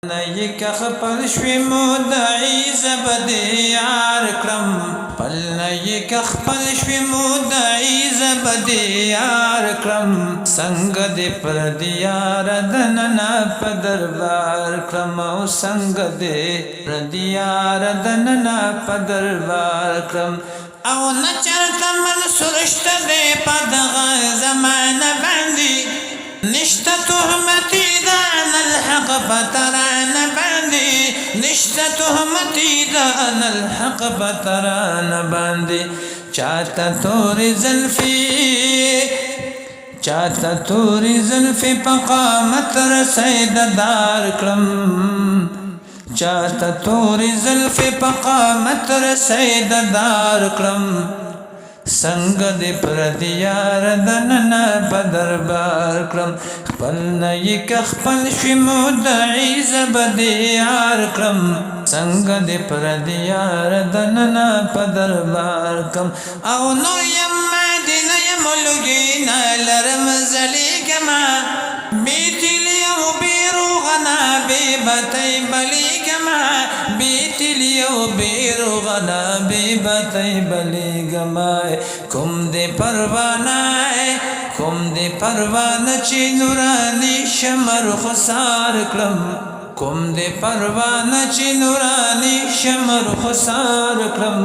نيك خپل شوي مدعي زبدي يار کرم پل نيك خپل شوي مدعي زبدي يار کرم سنگ دي پر ديار دننا پدربار کرم او سنگ دي پر ديار دننا پدربار کرم او نچرت منصور اشتا دي پدغا زمان باندي نشتا تهمتي دان الحق فتران باندي نشتا تهمتي دان الحق فتران باندي چاہتا توری زلفی پقامت رسید دار کرم چاہتا توری زلفی پقامت رسید دار کرم سنگ دی پر دیار دننا پدربار کرم خپل نیک خپل شوی مدعی زبدیار کرم سنگ دی پر دیار دننا پدربار کرم او نو یم مدینه یم لگینا لرم زلیگما بیتی لیو بیروغنا بیبتی بلیگما بیتی لیو بیروغنا بیبتی بلیگما کم دی پروانه چی نورانی شمر خسار کرم کم دی پروانه چی نورانی شمر خسار کرم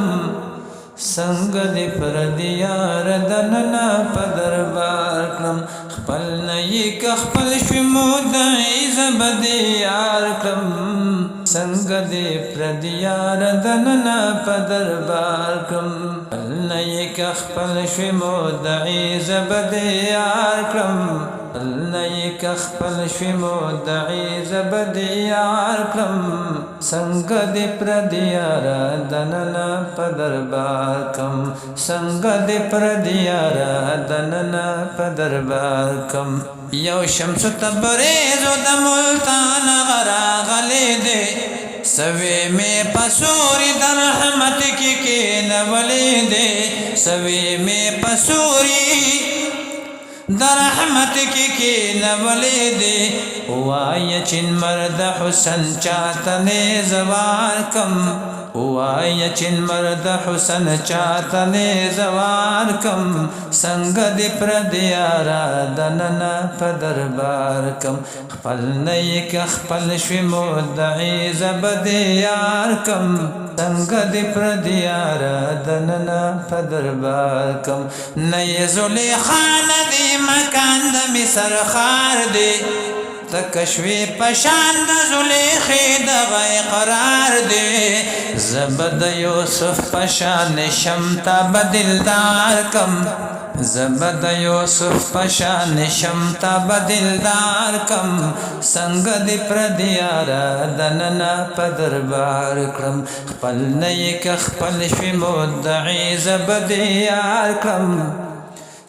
سنگ دی پر دیار دننا پدربار کرم خپل نیک خپل شوی مدعی زبدیار کرم سنگ دی پر دیار دننا پدربار کرم خپل نیک خپل شوی مدعی زبدیار کرم خپل نیک خپل شوی مدعی زبدیار کرم سنگ دی پر دیار دننا پدربار کم سنگ دی پر دیار دننا پدربار کم یو شمس تبریزو د ملتان غرا غلی دی سوی میں پسوری در رحمت کی نولی دی سوی میں پسوری در رحمت کی نولی دی وائی چن مرد حسن چاہتنے زوار کم وائی چن مرد حسن چاہتنے زوار کم سنگ دی پر دیارا دننا پدربار کم خپل نیک خپل شوی مدعی زبدیار کم سنگ دی پر دیارا دننا پدربار کم نئی زلیخان دی مکان د مصر خار دی تکشوی پشان د زلیخی د غی قرار دی زبد یوسف پشان شمتا بدلدار کم زبد یوسف پشان شمتا بدلدار کم سنگ دی پر دیارا دننا پدربار کرم خپل نیک خپل شوی مدعی زبدیار کرم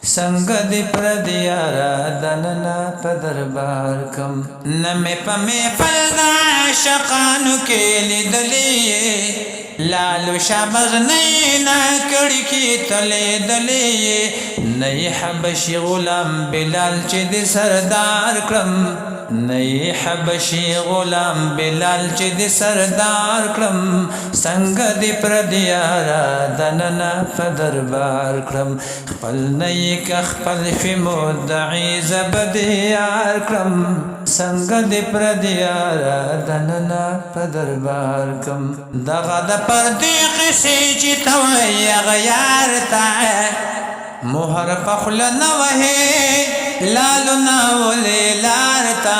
سنگ دی پر دیارا دننا پدربار کم نمی پمی پلدا شقانو کے لیدلی لالو شابغ نئی ناکڑی کی تلی دلی نئی حبشی غلام بلال چی دی سردار کرم نئی حبشی غلام بلال چی دی سردار کرم سنگ دی پر دیارا دننا پدربار کرم خپل نیک خپل شوی مدعی زبدیار کرم سنگ دی پر دیارا دننا پدربار کم دغا دا پر دی قسی چی توی غیار تا مہر پخل نوہی لالو ناولی لارتا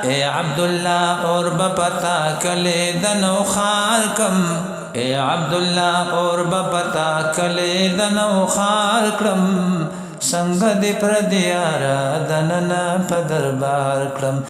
اے عبداللہ اور بپتا کلی دنو خار کم اے عبداللہ اور بپتا کلی دنو خار کرم سنگ دی پر دیارا دننا پدربار کرم